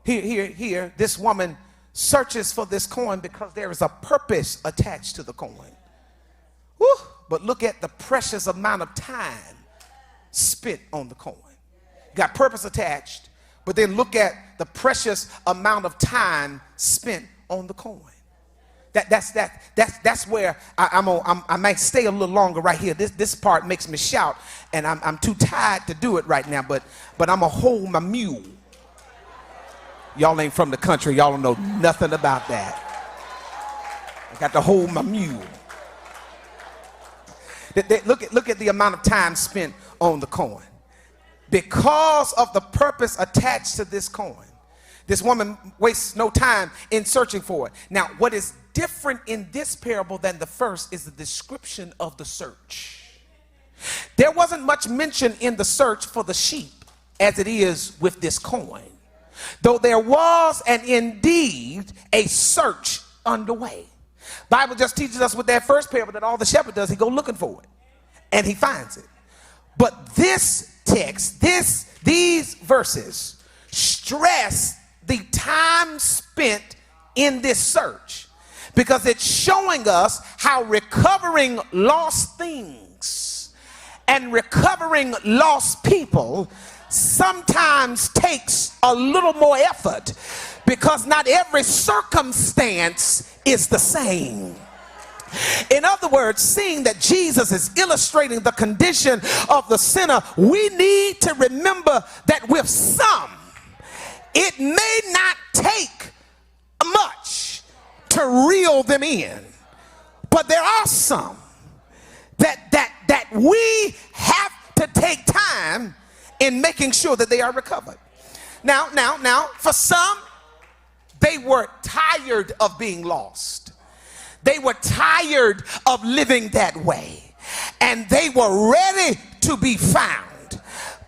Here, this woman searches for this coin because there is a purpose attached to the coin. Woo, but look at the precious amount of time spent on the coin. Got purpose attached, but then look at the precious amount of time spent on the coin. That's where I might stay a little longer right here. This part makes me shout, and I'm too tired to do it right now, but I'm gonna hold my mule. Y'all ain't from the country, y'all don't know nothing about that. I got to hold my mule. Look at the amount of time spent on the coin. Because of the purpose attached to this coin, this woman wastes no time in searching for it. Now, what is different in this parable than the first is the description of the search. There wasn't much mention in the search for the sheep as it is with this coin, though there was and indeed a search underway. Bible just teaches us with that first parable that all the shepherd does, he go looking for it and he finds it. But this text, these verses stress the time spent in this search, because it's showing us how recovering lost things and recovering lost people sometimes takes a little more effort, because not every circumstance is the same. In other words, seeing that Jesus is illustrating the condition of the sinner, we need to remember that with some, it may not take much to reel them in, but there are some that we have to take time in making sure that they are recovered. Now, for some, they were tired of being lost. They were tired of living that way, and they were ready to be found.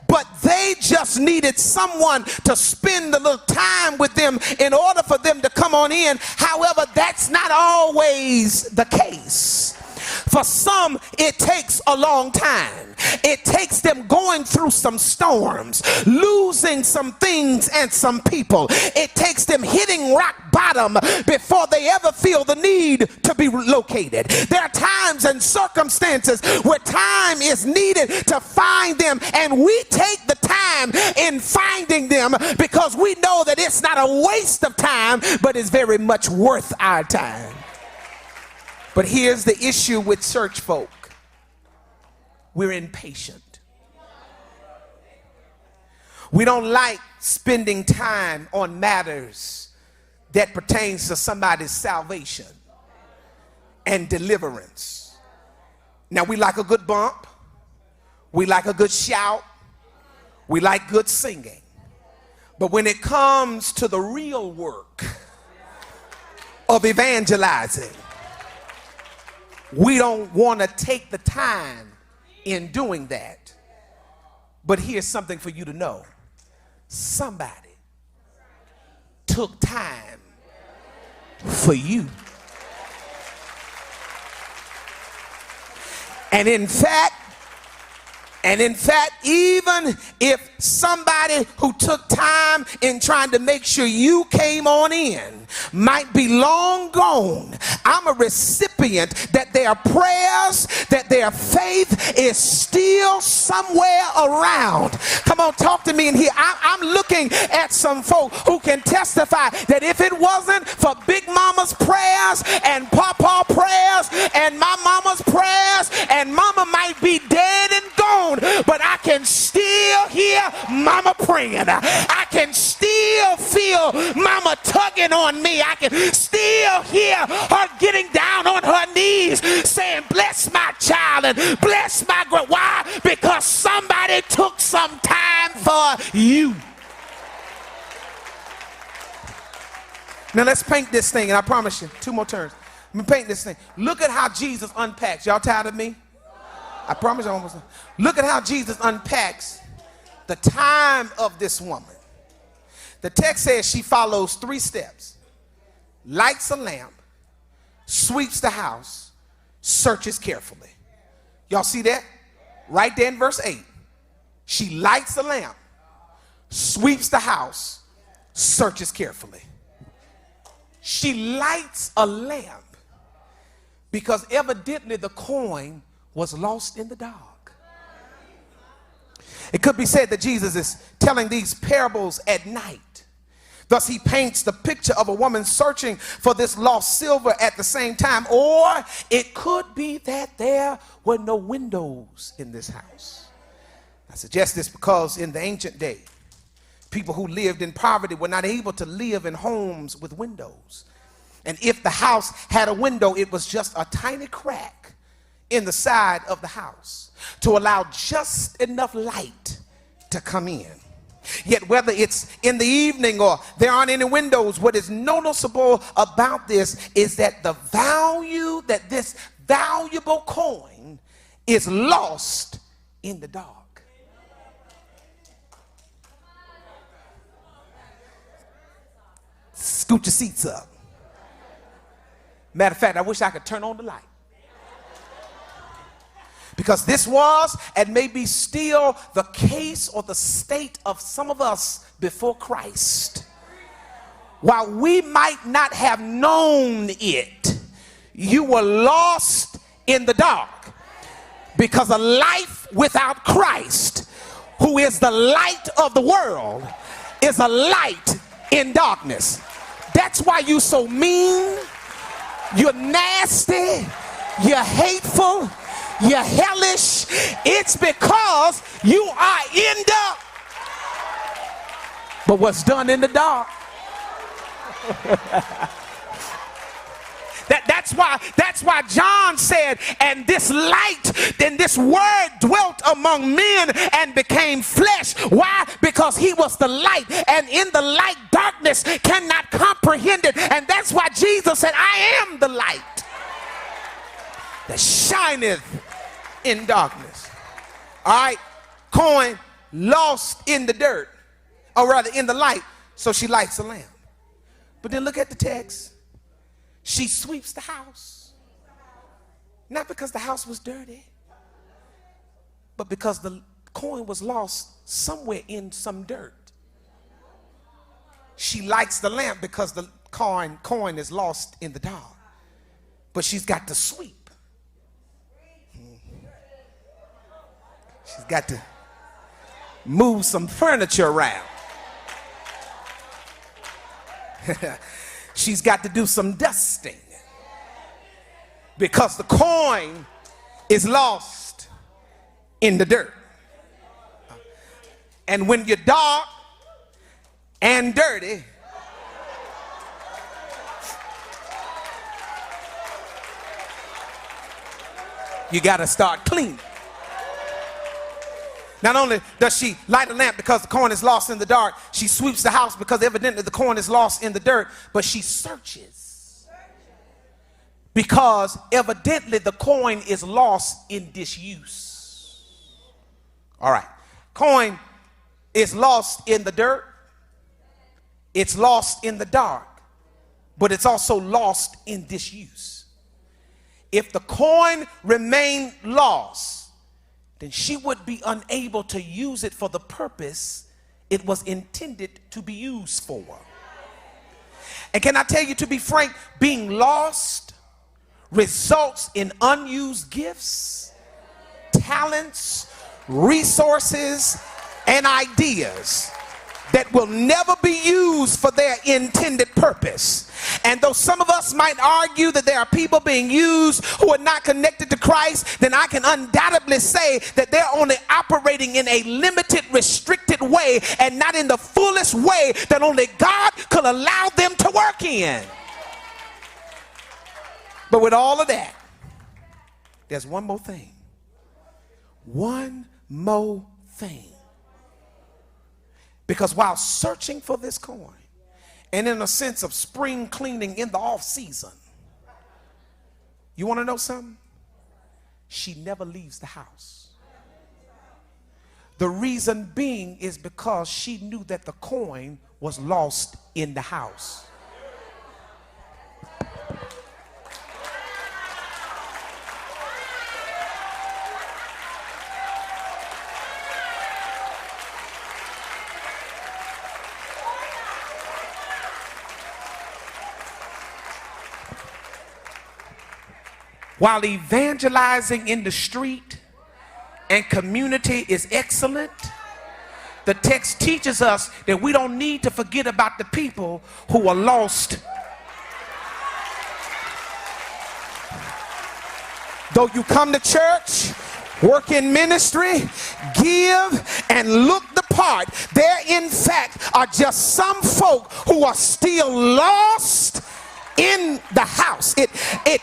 But they just needed someone to spend a little time with them in order for them to come on in. However, that's not always the case. For some, it takes a long time. It takes them going through some storms, losing some things and some people. It takes them hitting rock bottom before they ever feel the need to be located. There are times and circumstances where time is needed to find them, and we take the time in finding them because we know that it's not a waste of time, but it's very much worth our time. But here's the issue with church folk. We're impatient. We don't like spending time on matters that pertains to somebody's salvation and deliverance. Now, we like a good bump. We like a good shout. We like good singing. But when it comes to the real work of evangelizing, we don't want to take the time in doing that. But here's something for you to know. Somebody took time for you. And in fact, even if somebody who took time in trying to make sure you came on in might be long gone, I'm a recipient that their prayers, that their faith is still somewhere around. Come on, talk to me in here. I'm looking at some folk who can testify that if it wasn't for Big Mama's prayers and Papa prayers and my mama's prayers, and mama might be dead and gone, but I can still hear mama praying. I can still feel mama tugging on me. I can still hear her getting down on her knees saying, bless my child and bless my why? Because somebody took some time for you. Now let's paint this thing, and I promise you, 2 more turns. Let me paint this thing. Look at how Jesus unpacks. Y'all tired of me? I promise you almost. Look at how Jesus unpacks the time of this woman. The text says she follows 3 steps. Lights a lamp, sweeps the house, searches carefully. Y'all see that? Right there in verse 8. She lights the lamp, sweeps the house, searches carefully. She lights a lamp because evidently the coin was lost in the dark. It could be said that Jesus is telling these parables at night. Thus, he paints the picture of a woman searching for this lost silver at the same time. Or it could be that there were no windows in this house. I suggest this because in the ancient day, people who lived in poverty were not able to live in homes with windows. And if the house had a window, it was just a tiny crack in the side of the house to allow just enough light to come in. Yet whether it's in the evening or there aren't any windows, what is noticeable about this is that the value that this valuable coin is lost in the dark. Scoot your seats up. Matter of fact, I wish I could turn on the light. Because this was and may be still the case or the state of some of us before Christ. While we might not have known it, you were lost in the dark. Because a life without Christ, who is the light of the world, is a light in darkness. That's why you're so mean, you're nasty, you're hateful, you're hellish. It's because you are in the. But what's done in the dark? That's why John said, and this light, then this word dwelt among men and became flesh. Why? Because he was the light, and in the light darkness cannot comprehend it. And that's why Jesus said, I am the light that shineth in darkness. All right, coin lost in the dirt, or rather in the light, so she lights a lamp. But then look at the text. She sweeps the house. Not because the house was dirty, but because the coin was lost somewhere in some dirt. She lights the lamp because the coin is lost in the dark. But she's got to sweep. She's got to move some furniture around. She's got to do some dusting because the coin is lost in the dirt. And when you're dark and dirty, you got to start cleaning. Not only does she light a lamp because the coin is lost in the dark, she sweeps the house because evidently the coin is lost in the dirt, but she searches because evidently the coin is lost in disuse. All right, coin is lost in the dirt, it's lost in the dark, but it's also lost in disuse. If the coin remained lost, then she would be unable to use it for the purpose it was intended to be used for. And can I tell you, to be frank, being lost results in unused gifts, talents, resources, and ideas that will never be used for their intended purpose. And though some of us might argue that there are people being used who are not connected to Christ, then I can undoubtedly say that they're only operating in a limited, restricted way and not in the fullest way that only God could allow them to work in. But with all of that, there's one more thing. One more thing. Because while searching for this coin, and in a sense of spring cleaning in the off season, you want to know something? She never leaves the house. The reason being is because she knew that the coin was lost in the house. While evangelizing in the street and community is excellent, the text teaches us that we don't need to forget about the people who are lost. Though you come to church, work in ministry, give, and look the part, there in fact are just some folk who are still lost in the house. It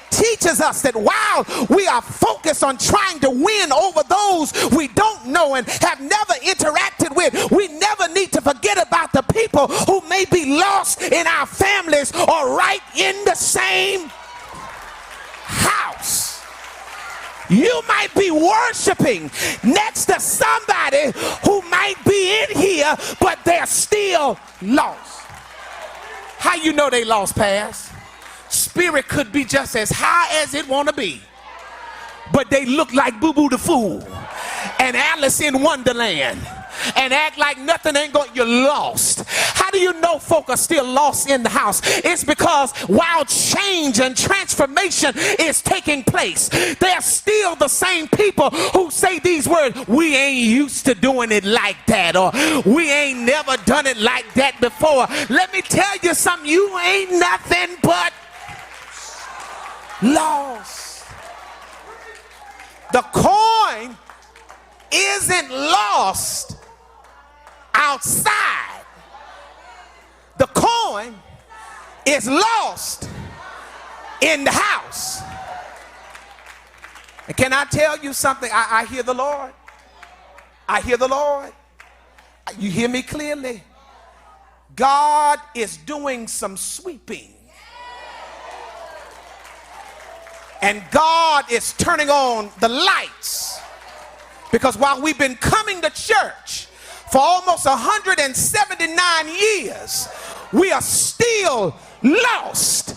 teaches us that while we are focused on trying to win over those we don't know and have never interacted with, we never need to forget about the people who may be lost in our families or right in the same house. You might be worshiping next to somebody who might be in here, but they're still lost. How you know they lost, Past? Spirit could be just as high as it want to be, but they look like Boo Boo the Fool and Alice in Wonderland and act like nothing ain't going. You're lost. How do you know folk are still lost in the house? It's because while change and transformation is taking place, they're still the same people who say these words: we ain't used to doing it like that, or we ain't never done it like that before. Let me tell you something, you ain't nothing but lost. The coin isn't lost outside. The coin is lost in the house. And can I tell you something? I hear the Lord. I hear the Lord. You hear me clearly? God is doing some sweeping. And God is turning on the lights. Because while we've been coming to church for almost 179 years, we are still lost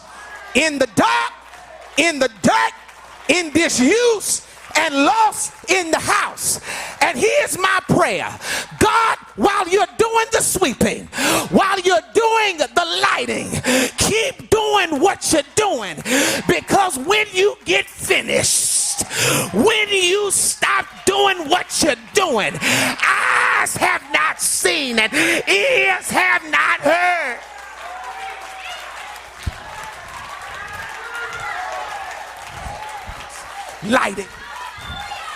in the dark, in the dirt, in disuse, and lost in the house. And here's my prayer: God, while you're doing the sweeping, while you're doing the lighting, keep doing what you're doing, because when you get finished, when you stop doing what you're doing, eyes have not seen and ears have not heard. Lighting,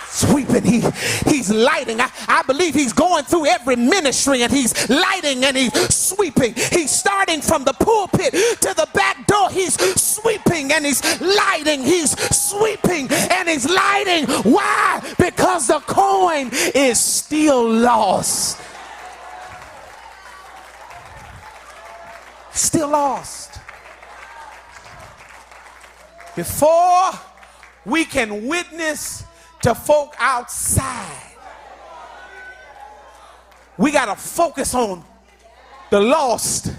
sweeping, he's lighting. I believe he's going through every ministry and he's lighting and he's sweeping. He's starting from the pulpit to the back door. He's sweeping and he's lighting. He's sweeping and he's lighting. Why? Because the coin is still lost. Still lost. Before we can witness to folk outside, we got to focus on the lost.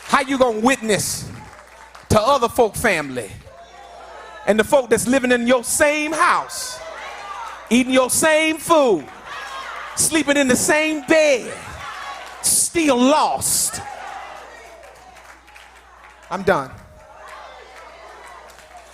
How you gonna witness to other folk family and the folk that's living in your same house, eating your same food, sleeping in the same bed, still lost? I'm done.